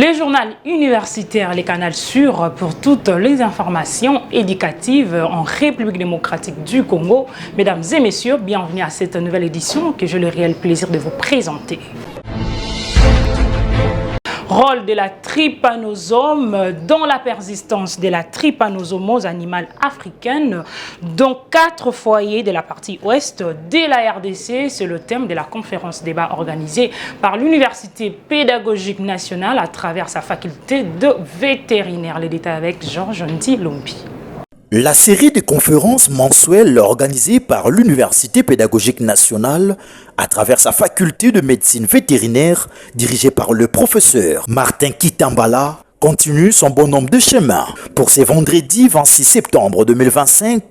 Les journaux universitaires, les canaux sûrs pour toutes les informations éducatives en République démocratique du Congo. Mesdames et messieurs, bienvenue à cette nouvelle édition que j'ai le réel plaisir de vous présenter. Rôle de la trypanosome dans la persistance de la trypanosomose animale africaine dans 4 foyers de la partie ouest de la RDC. C'est le thème de la conférence débat organisée par l'Université pédagogique nationale à travers sa faculté de vétérinaire. Les détails avec Georges Ntilombi. La série de conférences mensuelles organisée par l'Université pédagogique nationale à travers sa faculté de médecine vétérinaire dirigée par le professeur Martin Kitambala continue son bon nombre de chemins. Pour ce vendredi 26 septembre 2025,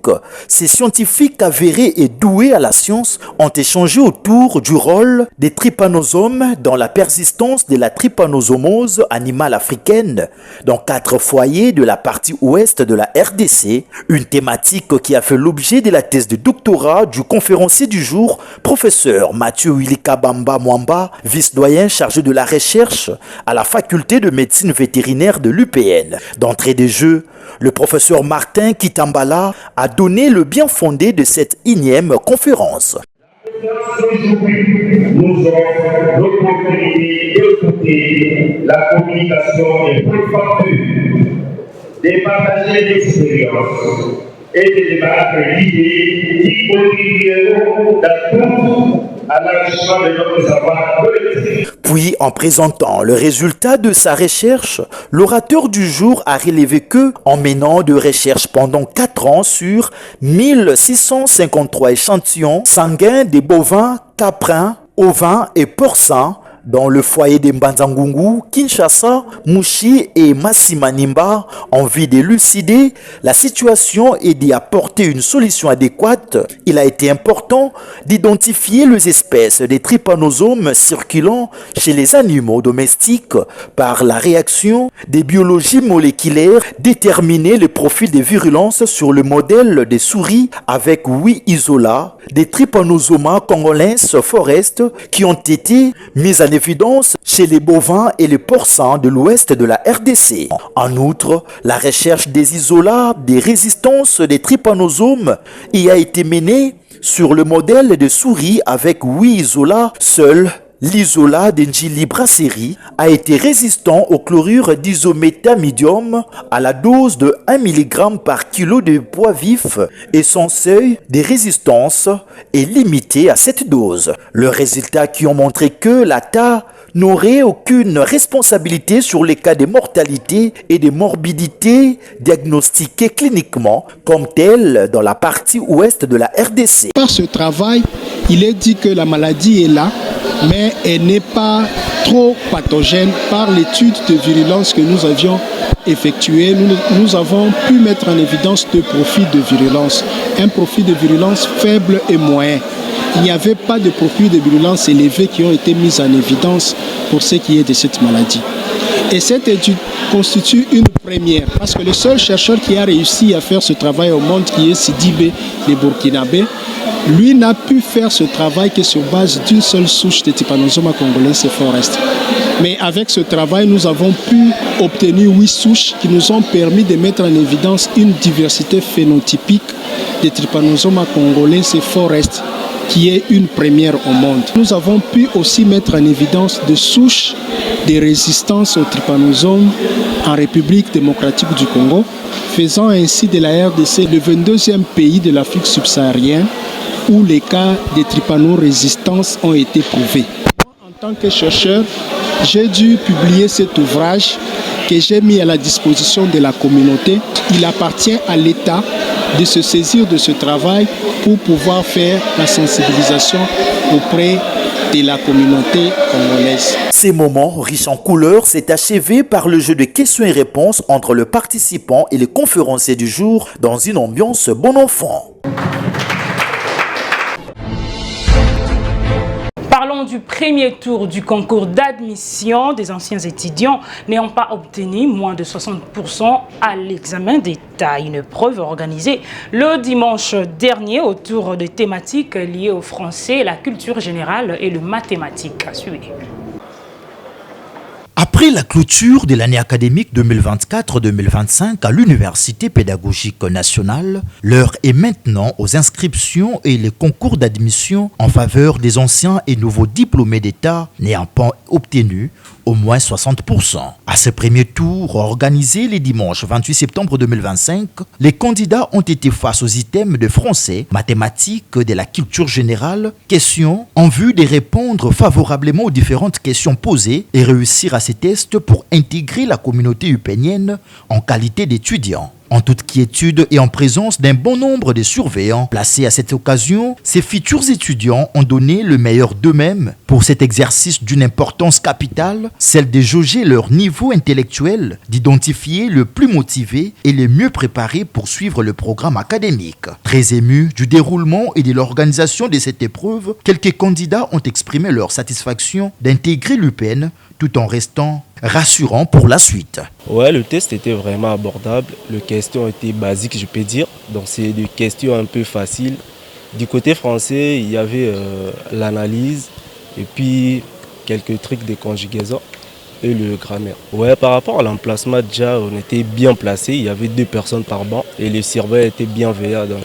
ces scientifiques avérés et doués à la science ont échangé autour du rôle des trypanosomes dans la persistance de la trypanosomose animale africaine dans 4 foyers de la partie ouest de la RDC, une thématique qui a fait l'objet de la thèse de doctorat du conférencier du jour, professeur Mathieu Wilika Bamba Mwamba, vice-doyen chargé de la recherche à la faculté de médecine vétérinaire de l'UPN. D'entrée de jeu, le professeur Martin Kitambala a donné le bien fondé de cette énième conférence. Aujourd'hui, nous avons l'opportunité d'écouter la communication des profondeurs, de partager l'expérience et de débattre l'idée qui contribueront dans tout à l'enrichissement de notre savoir collectif. Puis, en présentant le résultat de sa recherche, l'orateur du jour a relevé que, en menant de recherches pendant 4 ans sur 1653 échantillons sanguins des bovins, caprins, ovins et porcins, dans le foyer de Mbanzangungu, Kinshasa, Mouchi et Massimanimba, en vue d'élucider la situation et d'y apporter une solution adéquate, il a été important d'identifier les espèces des trypanosomes circulant chez les animaux domestiques par la réaction des biologies moléculaires, déterminer le profil de virulence sur le modèle des souris avec 8 isolats des Trypanosoma congolenses forest qui ont été mis en évidence chez les bovins et les porcins de l'ouest de la RDC. En outre, la recherche des isolats des résistances des trypanosomes y a été menée sur le modèle de souris avec 8 isolats seuls. L'isolat d'Engili Brasserie a été résistant au chlorure d'isométamidium à la dose de 1 mg par kilo de poids vif et son seuil de résistance est limité à cette dose. Le résultat qui ont montré que la TA n'aurait aucune responsabilité sur les cas de mortalité et de morbidité diagnostiqués cliniquement comme tels dans la partie ouest de la RDC. Par ce travail, il est dit que la maladie est là, mais elle n'est pas trop pathogène. Par l'étude de virulence que nous avions effectuée, nous avons pu mettre en évidence 2 profils de virulence. Un profil de virulence faible et moyen. Il n'y avait pas de profil de virulence élevé qui ont été mis en évidence pour ce qui est de cette maladie. Et cette étude constitue une première, parce que le seul chercheur qui a réussi à faire ce travail au monde, qui est Sidibé, le Burkinabé, lui n'a pu faire ce travail que sur base d'une seule souche de Trypanosoma congolense forest. Mais avec ce travail, nous avons pu obtenir 8 souches qui nous ont permis de mettre en évidence une diversité phénotypique de Trypanosoma congolense forest, qui est une première au monde. Nous avons pu aussi mettre en évidence des souches de résistance au trypanosome en République démocratique du Congo, faisant ainsi de la RDC le 22e pays de l'Afrique subsaharienne où les cas de trypanorésistance ont été prouvés. En tant que chercheur, j'ai dû publier cet ouvrage que j'ai mis à la disposition de la communauté. Il appartient à l'État de se saisir de ce travail pour pouvoir faire la sensibilisation auprès de la communauté congolaise. Ces moments riches en couleurs s'est achevé par le jeu de questions et réponses entre le participant et le conférencier du jour dans une ambiance bon enfant. Parlons du premier tour du concours d'admission des anciens étudiants n'ayant pas obtenu moins de 60% à l'examen d'État. Une preuve organisée le dimanche dernier autour de thématiques liées au français, la culture générale et le mathématique. À suivre. Après la clôture de l'année académique 2024-2025 à l'Université pédagogique nationale, l'heure est maintenant aux inscriptions et les concours d'admission en faveur des anciens et nouveaux diplômés d'État n'ayant pas obtenu au moins 60%. À ce premier tour, organisé les dimanches 28 septembre 2025, les candidats ont été face aux items de français, mathématiques, de la culture générale, questions en vue de répondre favorablement aux différentes questions posées et réussir à ces tests pour intégrer la communauté upénienne en qualité d'étudiants. En toute quiétude et en présence d'un bon nombre de surveillants placés à cette occasion, ces futurs étudiants ont donné le meilleur d'eux-mêmes pour cet exercice d'une importance capitale, celle de jauger leur niveau intellectuel, d'identifier le plus motivé et le mieux préparé pour suivre le programme académique. Très émus du déroulement et de l'organisation de cette épreuve, quelques candidats ont exprimé leur satisfaction d'intégrer l'UPN tout en restant rassurant pour la suite. Ouais, le test était vraiment abordable. Les questions étaient basiques, je peux dire. Donc c'est des questions un peu faciles. Du côté français, il y avait l'analyse et puis quelques trucs de conjugaison et le grammaire. Ouais, par rapport à l'emplacement, déjà, on était bien placés. Il y avait 2 personnes par banc et les surveillants étaient bienveillants. Donc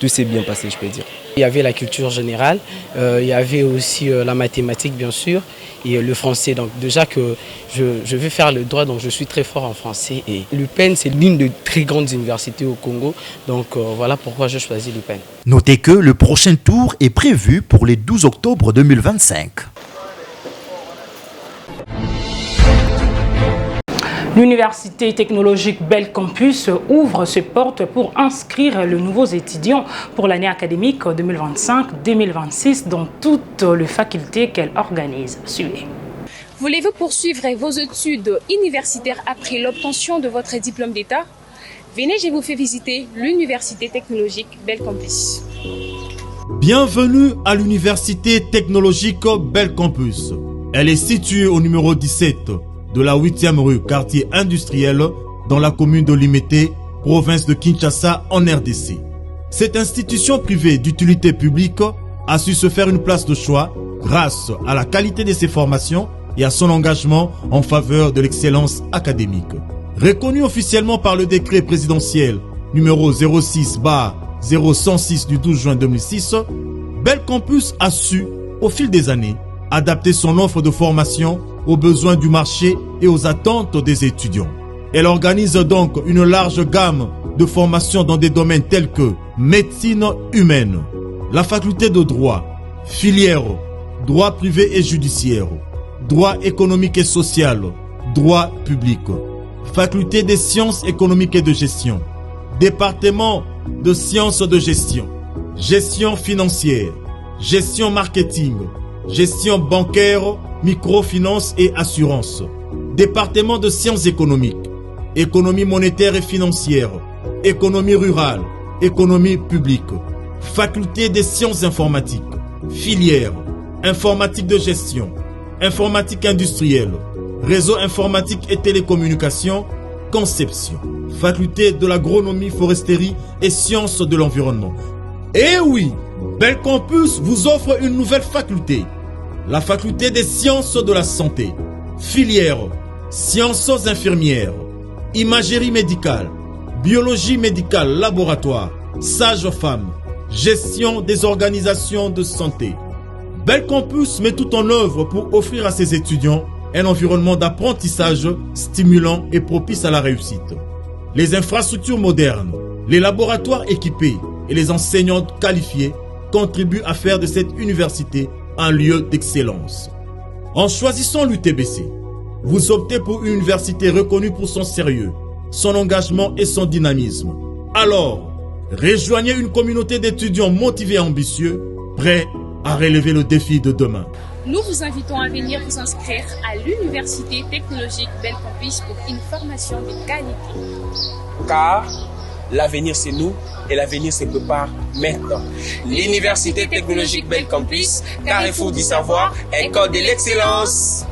tout s'est bien passé, je peux dire. Il y avait la culture générale, il y avait aussi la mathématique bien sûr et le français. Donc déjà que je vais faire le droit, donc je suis très fort en français. Et l'UPEN, c'est l'une des très grandes universités au Congo. Donc voilà pourquoi je choisis l'UPEN. Notez que le prochain tour est prévu pour le 12 octobre 2025. L'Université technologique Bel Campus ouvre ses portes pour inscrire les nouveaux étudiants pour l'année académique 2025-2026 dans toutes les facultés qu'elle organise. Suivez. Voulez-vous poursuivre vos études universitaires après l'obtention de votre diplôme d'État? Venez, je vous fais visiter l'Université technologique Bel Campus. Bienvenue à l'Université technologique Bel Campus. Elle est située au numéro 17 de la 8e rue, quartier industriel, dans la commune de Limete, province de Kinshasa, en RDC. Cette institution privée d'utilité publique a su se faire une place de choix grâce à la qualité de ses formations et à son engagement en faveur de l'excellence académique. Reconnue officiellement par le décret présidentiel numéro 06/0106 du 12 juin 2006, Bel Campus a su, au fil des années, adapter son offre de formation aux besoins du marché et aux attentes des étudiants. Elle organise donc une large gamme de formations dans des domaines tels que médecine humaine, la faculté de droit, filière, droit privé et judiciaire, droit économique et social, droit public, faculté des sciences économiques et de gestion, département de sciences de gestion, gestion financière, gestion marketing, gestion bancaire, microfinance et assurance, département de sciences économiques, économie monétaire et financière, économie rurale, économie publique, faculté des sciences informatiques, filière, informatique de gestion, informatique industrielle, réseau informatique et télécommunications, conception, faculté de l'agronomie, foresterie et sciences de l'environnement. Eh oui, Bel Campus vous offre une nouvelle faculté, la faculté des sciences de la santé, filière, sciences infirmières, imagerie médicale, biologie médicale laboratoire, sage-femme, gestion des organisations de santé. Bel Campus met tout en œuvre pour offrir à ses étudiants un environnement d'apprentissage stimulant et propice à la réussite. Les infrastructures modernes, les laboratoires équipés et les enseignants qualifiés contribuent à faire de cette université un lieu d'excellence. En choisissant l'UTBC, vous optez pour une université reconnue pour son sérieux, son engagement et son dynamisme. Alors, rejoignez une communauté d'étudiants motivés et ambitieux, prêts à relever le défi de demain. Nous vous invitons à venir vous inscrire à l'Université technologique Bel Campus pour une formation de qualité. Car l'avenir c'est nous et l'avenir se prépare maintenant. L'Université technologique Bel Campus, carrefour du savoir, école de l'excellence.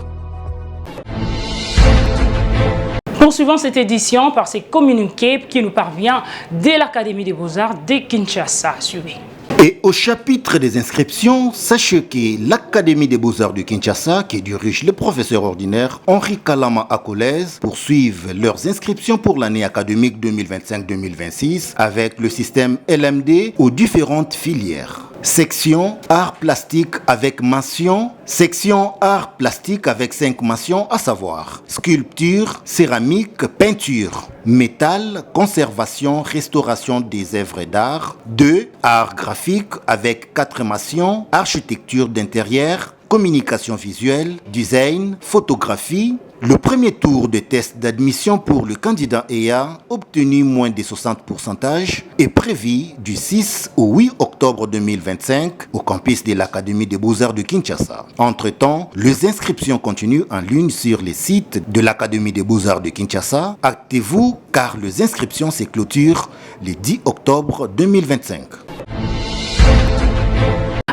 Poursuivons cette édition par ces communiqués qui nous parvient de l'Académie des Beaux-Arts de Kinshasa. Suivez. Et au chapitre des inscriptions, sachez que l'Académie des Beaux-Arts de Kinshasa, qui dirige le professeur ordinaire Henri Kalama Akolez, poursuivent leurs inscriptions pour l'année académique 2025-2026 avec le système LMD aux différentes filières. Section art plastique avec mention, section art plastique avec 5 mentions, à savoir sculpture, céramique, peinture, métal, conservation, restauration des œuvres d'art. 2. Art graphique avec 4 mentions, architecture d'intérieur, communication visuelle, design, photographie. Le premier tour de test d'admission pour le candidat ayant obtenu moins de 60% est prévu du 6 au 8 octobre 2025 au campus de l'Académie des Beaux-Arts de Kinshasa. Entre-temps, les inscriptions continuent en ligne sur les sites de l'Académie des Beaux-Arts de Kinshasa. Actez-vous car les inscriptions se clôturent le 10 octobre 2025.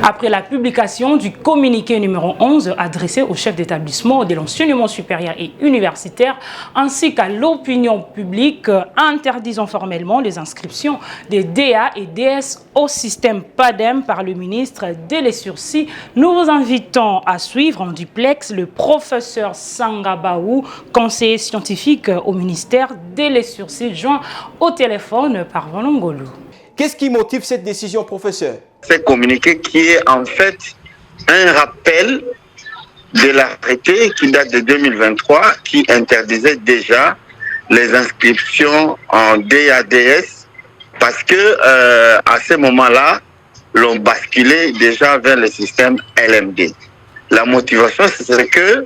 Après la publication du communiqué numéro 11 adressé au chef d'établissement de l'enseignement supérieur et universitaire ainsi qu'à l'opinion publique interdisant formellement les inscriptions des DA et DS au système PADEM par le ministre dès les sursis, nous vous invitons à suivre en duplex le professeur Sangabaou, conseiller scientifique au ministère dès les sursis, joint au téléphone par Volongolo. Qu'est-ce qui motive cette décision, professeur? C'est communiqué qui est en fait un rappel de l'arrêté qui date de 2023 qui interdisait déjà les inscriptions en DADS parce que à ce moment-là, l'on basculait déjà vers le système LMD. La motivation, c'est que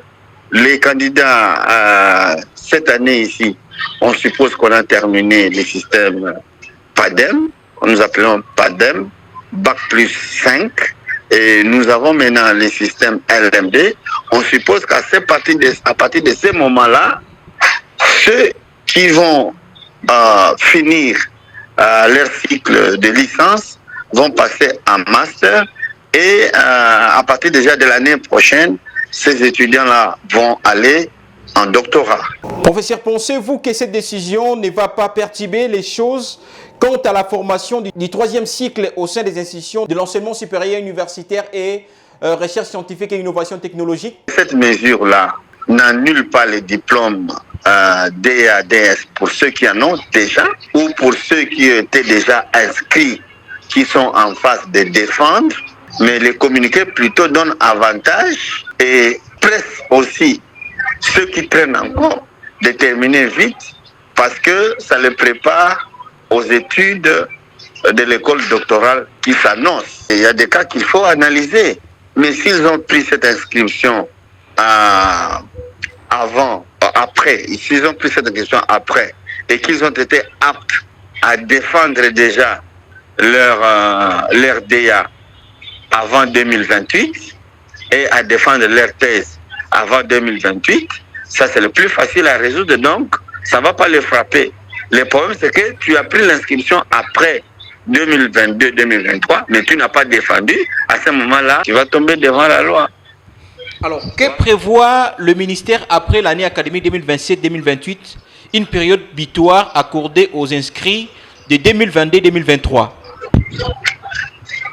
les candidats cette année ici, on suppose qu'on a terminé le système PADEM, nous appelons PADEM, Bac plus 5, et nous avons maintenant le système LMD. On suppose qu'à partir de ce moment-là, ceux qui vont finir leur cycle de licence vont passer en master et à partir déjà de l'année prochaine, ces étudiants-là vont aller en doctorat. Professeur, pensez-vous que cette décision ne va pas perturber les choses quant à la formation du troisième cycle au sein des institutions de l'enseignement supérieur universitaire et recherche scientifique et innovation technologique? Cette mesure-là n'annule pas les diplômes DADS pour ceux qui en ont déjà ou pour ceux qui étaient déjà inscrits, qui sont en phase de défendre, mais les communiqués plutôt donnent avantage et pressent aussi ceux qui traînent encore de terminer vite parce que ça les prépare aux études de l'école doctorale qui s'annoncent. Il y a des cas qu'il faut analyser. Mais s'ils ont pris cette inscription s'ils ont pris cette inscription après et qu'ils ont été aptes à défendre déjà leur DA avant 2028 et à défendre leur thèse avant 2028, ça c'est le plus facile à résoudre, donc ça ne va pas les frapper. Le problème, c'est que tu as pris l'inscription après 2022-2023, mais tu n'as pas défendu. À ce moment-là, tu vas tomber devant la loi. Alors, que prévoit le ministère après l'année académique 2027-2028, une période butoir accordée aux inscrits de 2022-2023?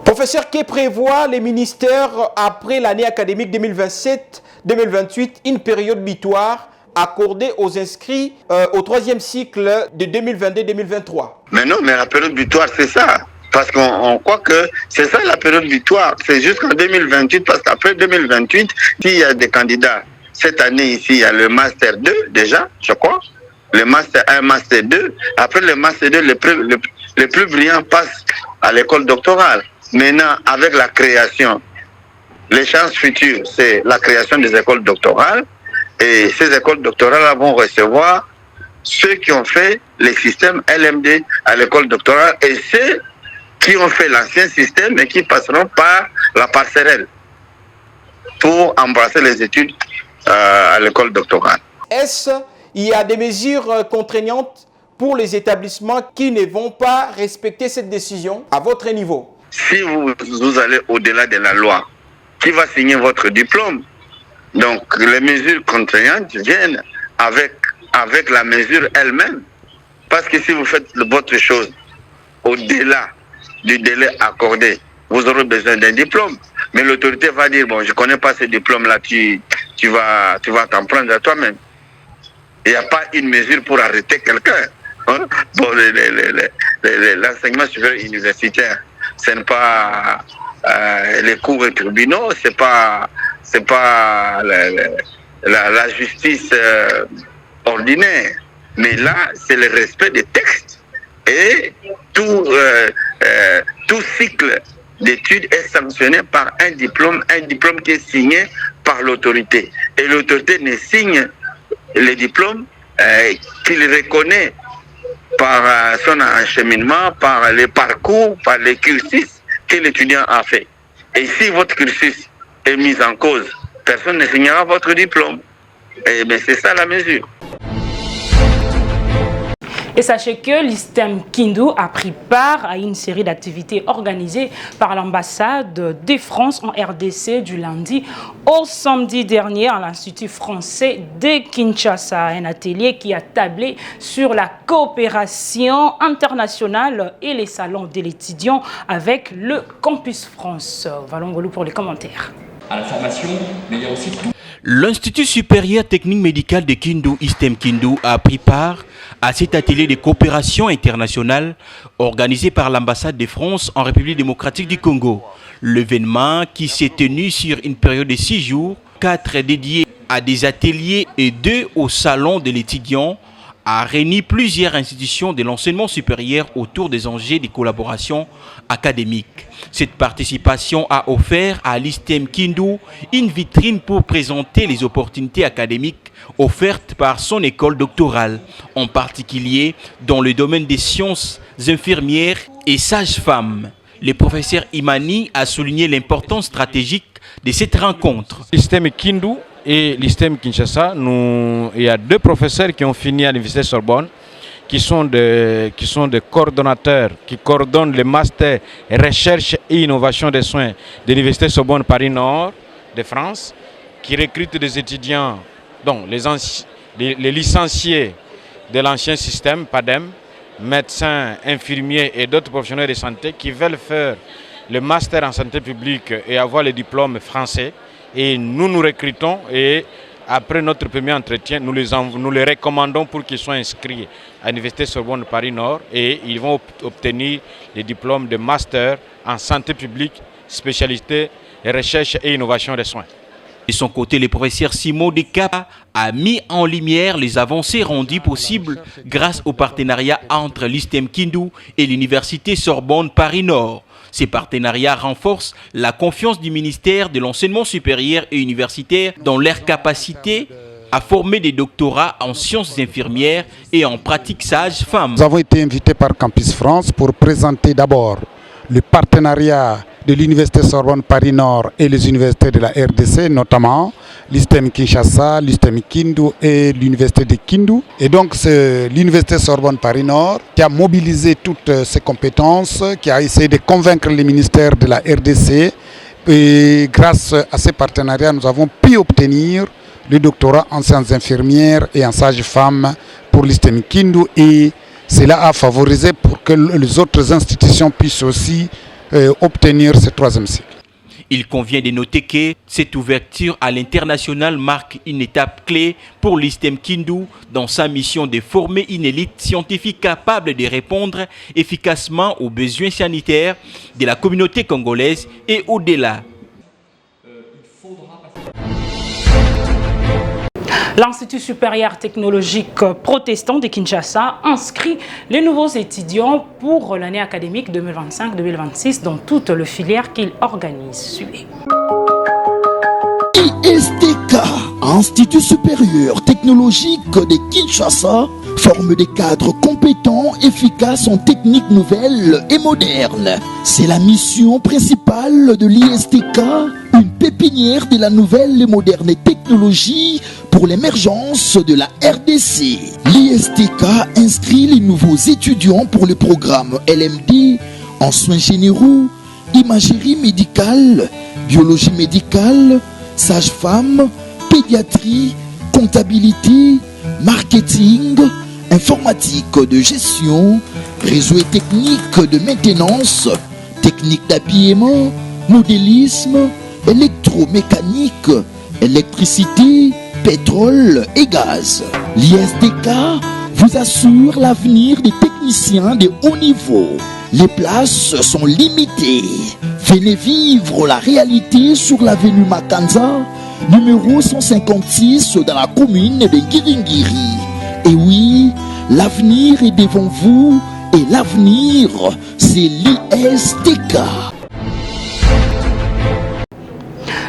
Professeur, que prévoit le ministère après l'année académique 2027-2028, une période butoir accordé aux inscrits au troisième cycle de 2022-2023. Mais non, mais la période butoir, c'est ça. Parce qu'on croit que c'est ça la période butoir. C'est jusqu'en 2028, parce qu'après 2028, s'il y a des candidats, cette année ici, il y a le Master 2 déjà, je crois. Le Master 1, Master 2. Après le Master 2, les plus brillants passent à l'école doctorale. Maintenant, avec la création, les chances futures, c'est la création des écoles doctorales. Et ces écoles doctorales vont recevoir ceux qui ont fait le système LMD à l'école doctorale et ceux qui ont fait l'ancien système et qui passeront par la passerelle pour embrasser les études à l'école doctorale. Est-ce qu'il y a des mesures contraignantes pour les établissements qui ne vont pas respecter cette décision à votre niveau? Si vous allez au-delà de la loi, qui va signer votre diplôme? Donc, les mesures contraignantes viennent avec la mesure elle-même. Parce que si vous faites votre chose au-delà du délai accordé vous aurez besoin d'un diplôme. Mais l'autorité va dire, bon, je ne connais pas ce diplôme-là, tu vas t'en prendre à toi-même. Il n'y a pas une mesure pour arrêter quelqu'un. Hein? Bon, l'enseignement supérieur universitaire, ce n'est pas les cours et tribunaux, c'est pas la justice ordinaire. Mais là, c'est le respect des textes. Et tout cycle d'études est sanctionné par un diplôme qui est signé par l'autorité. Et l'autorité ne signe les diplômes qu'il reconnaît par son acheminement, par les parcours, par les cursus que l'étudiant a fait. Et si votre cursus est mis en cause, personne ne signera votre diplôme. Et bien c'est ça la mesure. Et sachez que l'ISTEM Kindu a pris part à une série d'activités organisées par l'ambassade de France en RDC du lundi au samedi dernier à l'Institut français de Kinshasa. Un atelier qui a tablé sur la coopération internationale et les salons de l'étudiant avec le Campus France. Valongolou pour les commentaires. À la formation, mais il y a aussi tout. L'Institut supérieur technique médical de Kindu, ISTEM Kindu, a pris part à cet atelier de coopération internationale organisé par l'ambassade de France en République démocratique du Congo. L'événement, qui s'est tenu sur une période de 6 jours, 4 dédiés à des ateliers et 2 au salon de l'étudiant, a réuni plusieurs institutions de l'enseignement supérieur autour des enjeux de collaboration académique. Cette participation a offert à l'ISTEM Kindu une vitrine pour présenter les opportunités académiques offertes par son école doctorale, en particulier dans le domaine des sciences infirmières et sages-femmes. Le professeur Imani a souligné l'importance stratégique de cette rencontre. L'ISTEM Kindu et l'ISTEM Kinshasa, il y a 2 professeurs qui ont fini à l'Université Sorbonne, qui sont des coordonnateurs, qui coordonnent le master recherche et innovation des soins de l'Université Sorbonne Paris Nord de France, qui recrutent des étudiants, donc les licenciés de l'ancien système, PADEM, médecins, infirmiers et d'autres professionnels de santé qui veulent faire le master en santé publique et avoir le diplôme français. Et nous nous recrutons et après notre premier entretien, nous les recommandons pour qu'ils soient inscrits à l'Université Sorbonne Paris Nord et ils vont obtenir les diplômes de master en santé publique, spécialité recherche et innovation des soins. De son côté, le professeur Simon Dekapa a mis en lumière les avancées rendues possibles grâce au partenariat entre l'ISTEM Kindu et l'Université Sorbonne Paris Nord. Ces partenariats renforcent la confiance du ministère de l'enseignement supérieur et universitaire dans leur capacité à former des doctorats en sciences infirmières et en pratiques sages-femmes. Nous avons été invités par Campus France pour présenter d'abord le partenariat de l'Université Sorbonne Paris Nord et les universités de la RDC, notamment l'ISTEM Kinshasa, l'ISTEM Kindu et l'Université de Kindu. Et donc c'est l'Université Sorbonne Paris Nord qui a mobilisé toutes ses compétences, qui a essayé de convaincre les ministères de la RDC. Et grâce à ces partenariats, nous avons pu obtenir le doctorat en sciences infirmières et en sages-femmes pour l'ISTEM Kindu. Et cela a favorisé pour que les autres institutions puissent aussi obtenir ce 3e cycle. Il convient de noter que cette ouverture à l'international marque une étape clé pour l'ISTEM Kindu dans sa mission de former une élite scientifique capable de répondre efficacement aux besoins sanitaires de la communauté congolaise et au-delà. L'Institut supérieur technologique protestant de Kinshasa inscrit les nouveaux étudiants pour l'année académique 2025-2026 dans toutes les filières qu'il organise. Suivez. ISTK, Institut supérieur technologique de Kinshasa, forme des cadres compétents, efficaces en techniques nouvelles et modernes. C'est la mission principale de l'ISTK, une pépinière de la nouvelle et moderne technologie pour l'émergence de la RDC. L'ISTK inscrit les nouveaux étudiants pour le programme LMD en soins généraux, imagerie médicale, biologie médicale, sage-femme, pédiatrie, comptabilité, marketing, informatique de gestion, réseau et technique de maintenance, technique d'habillement, modélisme, électromécanique, électricité, pétrole et gaz. L'ISTK vous assure l'avenir des techniciens de haut niveau. Les places sont limitées. Venez vivre la réalité sur l'avenue Makanza, numéro 156 dans la commune de Ngiringiri. Et oui, l'avenir est devant vous et l'avenir, c'est l'ISTK.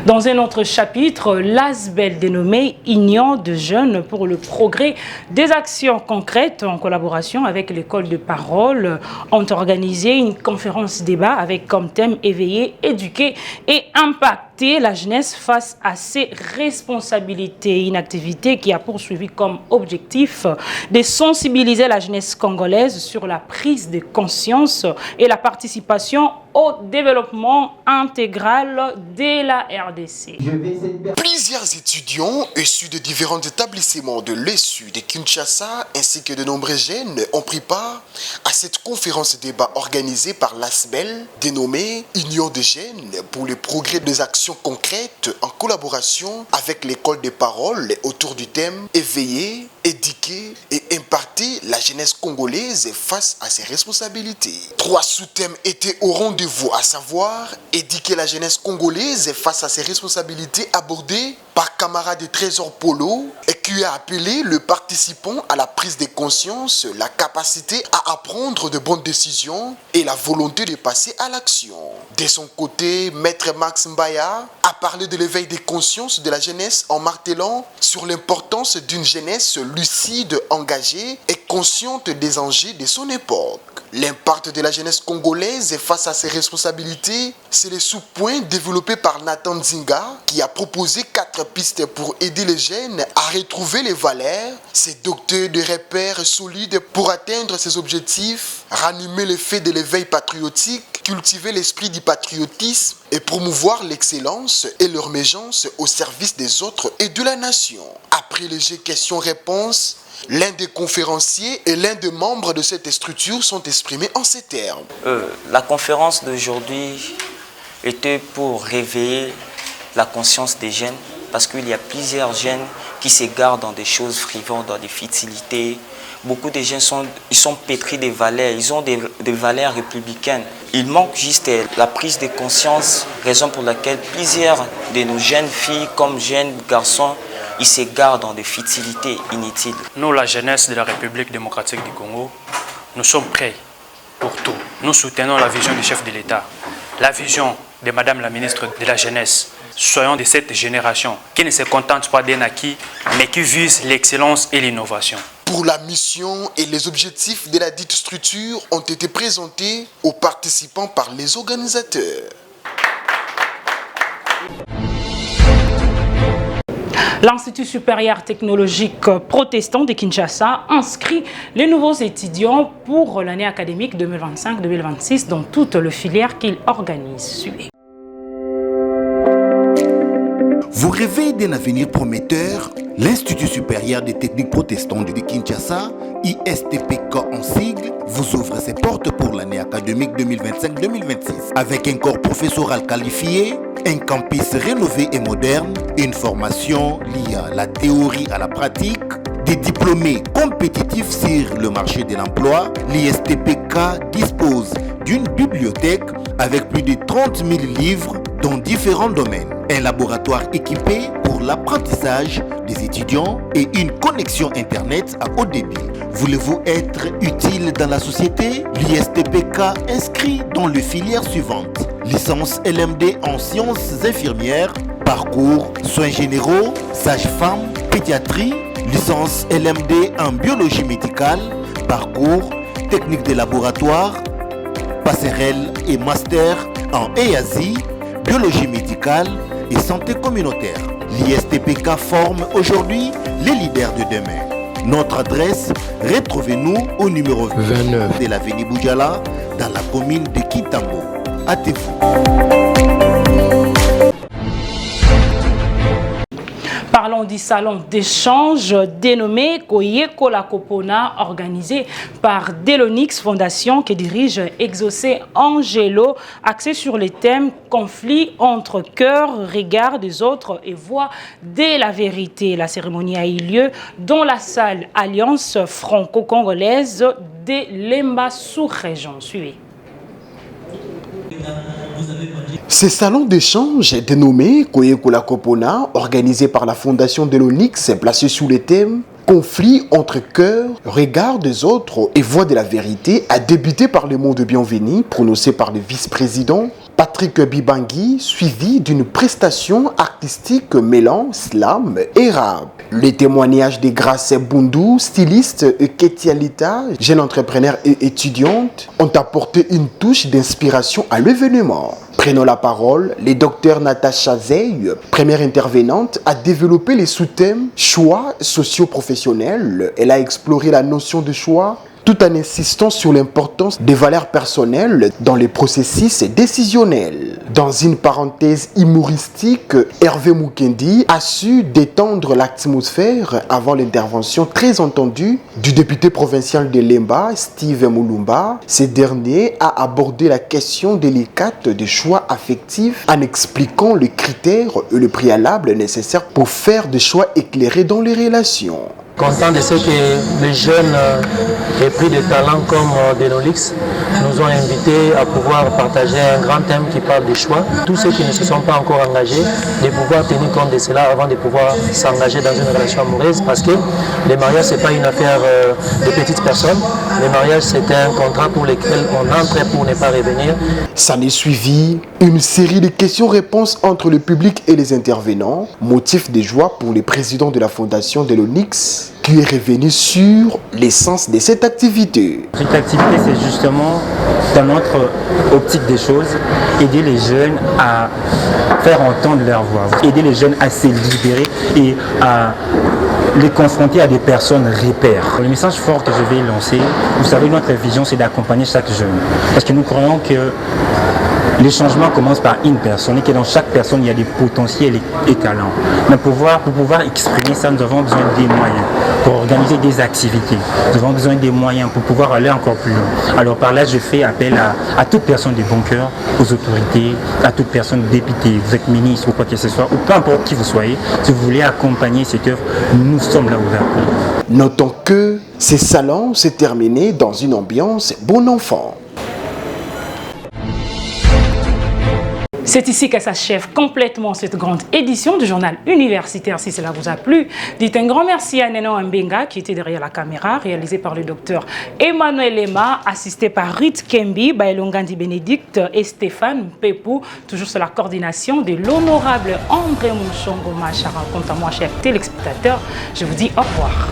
Dans un autre chapitre, l'ASBEL dénommé Union de jeunes pour le progrès des actions concrètes en collaboration avec l'école de parole ont organisé une conférence débat avec comme thème éveiller, éduquer et impacter la jeunesse face à ses responsabilités. Une activité qui a poursuivi comme objectif de sensibiliser la jeunesse congolaise sur la prise de conscience et la participation au développement intégral de la RDC. Plusieurs étudiants issus de différents établissements de l'ESU de Kinshasa ainsi que de nombreux jeunes ont pris part à cette conférence débat organisée par l'ASBEL dénommée Union des jeunes pour le progrès des actions concrètes en collaboration avec l'école des paroles autour du thème éveiller, éduquer et imparter la jeunesse congolaise face à ses responsabilités. 3 sous-thèmes étaient au rendez-vous, à savoir éduquer la jeunesse congolaise face à ses responsabilités abordées par camarade Trésor Polo et qui a appelé le participant à la prise de conscience, la capacité à apprendre de bonnes décisions et la volonté de passer à l'action. De son côté, Maître Max Mbaya a parlé de l'éveil des consciences de la jeunesse en martelant sur l'importance d'une jeunesse lucide, engagée et consciente des enjeux de son époque. L'impact de la jeunesse congolaise face à ses responsabilités, c'est le sous-point développé par Nathan Nzinga qui a proposé 4 pistes pour aider les jeunes à retrouver les valeurs, ces docteurs de repères solides pour atteindre ces objectifs, ranimer l'effet de l'éveil patriotique, cultiver l'esprit du patriotisme et promouvoir l'excellence et l'émergence au service des autres et de la nation. Après les jeux questions-réponses, l'un des conférenciers et l'un des membres de cette structure sont exprimés en ces termes. La conférence d'aujourd'hui était pour réveiller la conscience des jeunes parce qu'il y a plusieurs jeunes qui s'égarent dans des choses frivoles, dans des futilités. Beaucoup de jeunes sont pétris des valeurs, ils ont des valeurs républicaines. Il manque juste la prise de conscience, raison pour laquelle plusieurs de nos jeunes filles comme jeunes garçons ils s'égarent dans des futilités inutiles. Nous, la jeunesse de la République démocratique du Congo, nous sommes prêts pour tout. Nous soutenons la vision du chef de l'État, la vision de Madame la ministre de la Jeunesse. Soyons de cette génération qui ne se contente pas d'un acquis, mais qui vise l'excellence et l'innovation. Pour la mission et les objectifs de la dite structure ont été présentés aux participants par les organisateurs. L'Institut supérieur technologique protestant de Kinshasa inscrit les nouveaux étudiants pour l'année académique 2025-2026 dans toutes les filières qu'il organise. Vous rêvez d'un avenir prometteur? L'Institut supérieur des techniques protestantes de Kinshasa, ISTPK en sigle, vous ouvre ses portes pour l'année académique 2025-2026. Avec un corps professoral qualifié, un campus rénové et moderne, une formation liée à la théorie à la pratique, des diplômés compétitifs sur le marché de l'emploi, l'ISTPK dispose d'une bibliothèque avec plus de 30 000 livres dans différents domaines, un laboratoire équipé pour l'apprentissage des étudiants et une connexion Internet à haut débit. Voulez-vous être utile dans la société? L'ISTPK inscrit dans les filières suivantes: licence LMD en sciences infirmières, parcours soins généraux, sage-femme, pédiatrie, licence LMD en biologie médicale, parcours technique de laboratoire, passerelle et master en EASI, biologie médicale et santé communautaire. L'ISTPK forme aujourd'hui les leaders de demain. Notre adresse, retrouvez-nous au numéro 29 de l'avenue Boudjala dans la commune de Kintambo. Hâtez-vous. parlons du salon d'échange dénommé Koyeko la Kopona, organisé par Delonix Fondation que dirige Exaucé Angelo, axé sur les thèmes conflit entre cœur, regard des autres et voix de la vérité. La cérémonie a eu lieu dans la salle Alliance franco-congolaise de Lemba sous-région. Suivez. Ce salon d'échange dénommé Koyeko la Kopona, organisé par la Fondation Delonix, placé sous le thème conflit entre cœur, regard des autres et voix de la vérité, a débuté par le mot de bienvenue prononcé par le vice-président Patrick Bibangui, suivi d'une prestation artistique mêlant slam et rap. Les témoignages de Grace Bundu, styliste, et Ketialita, jeune entrepreneur et étudiante, ont apporté une touche d'inspiration à l'événement. Prenant la parole, le docteur Natacha Zeille, première intervenante, a développé les sous-thèmes choix socio-professionnels. Elle a exploré la notion de choix tout en insistant sur l'importance des valeurs personnelles dans les processus décisionnels. Dans une parenthèse humoristique, Hervé Mukendi a su détendre l'atmosphère avant l'intervention très entendue du député provincial de Lemba, Steve Mulumba. Ce dernier a abordé la question délicate des choix affectifs en expliquant les critères et le préalable nécessaires pour faire des choix éclairés dans les relations. Content de ce que les jeunes épris de talent comme Delonix nous ont invités à pouvoir partager un grand thème qui parle des choix. Tous ceux qui ne se sont pas encore engagés, de pouvoir tenir compte de cela avant de pouvoir s'engager dans une relation amoureuse, parce que le mariage, ce n'est pas une affaire de petites personnes. Le mariage, c'est un contrat pour lequel on entre pour ne pas revenir. S'en est suivi une série de questions-réponses entre le public et les intervenants, motif de joie pour le président de la Fondation Delonix, qui est revenu sur l'essence de cette activité. Cette activité, c'est justement, dans notre optique des choses, aider les jeunes à faire entendre leur voix, aider les jeunes à se libérer et à les confronter à des personnes repères. Le message fort que je vais lancer, vous savez, notre vision, c'est d'accompagner chaque jeune. Parce que nous croyons que les changements commencent par une personne et que dans chaque personne, il y a des potentiels et talents. Mais pour pouvoir exprimer ça, nous avons besoin des moyens. Pour organiser des activités, nous avons besoin des moyens pour pouvoir aller encore plus loin. Alors par là, je fais appel à toute personne de bon cœur, aux autorités, à toute personne députée, vous êtes ministre ou quoi que ce soit, ou peu importe qui vous soyez, si vous voulez accompagner cette œuvre, nous sommes là ouverts. Notons que ces salons s'est terminé dans une ambiance bon enfant. C'est ici que s'achève complètement cette grande édition du journal universitaire. Si cela vous a plu, dites un grand merci à Neno Mbenga qui était derrière la caméra, réalisé par le docteur Emmanuel Lema, assisté par Ruth Kembi, Baelongandi Bénédicte et Stéphane Pepou, toujours sur la coordination de l'honorable André Mouchongo Machara. Quant à moi, chers téléspectateurs, je vous dis au revoir.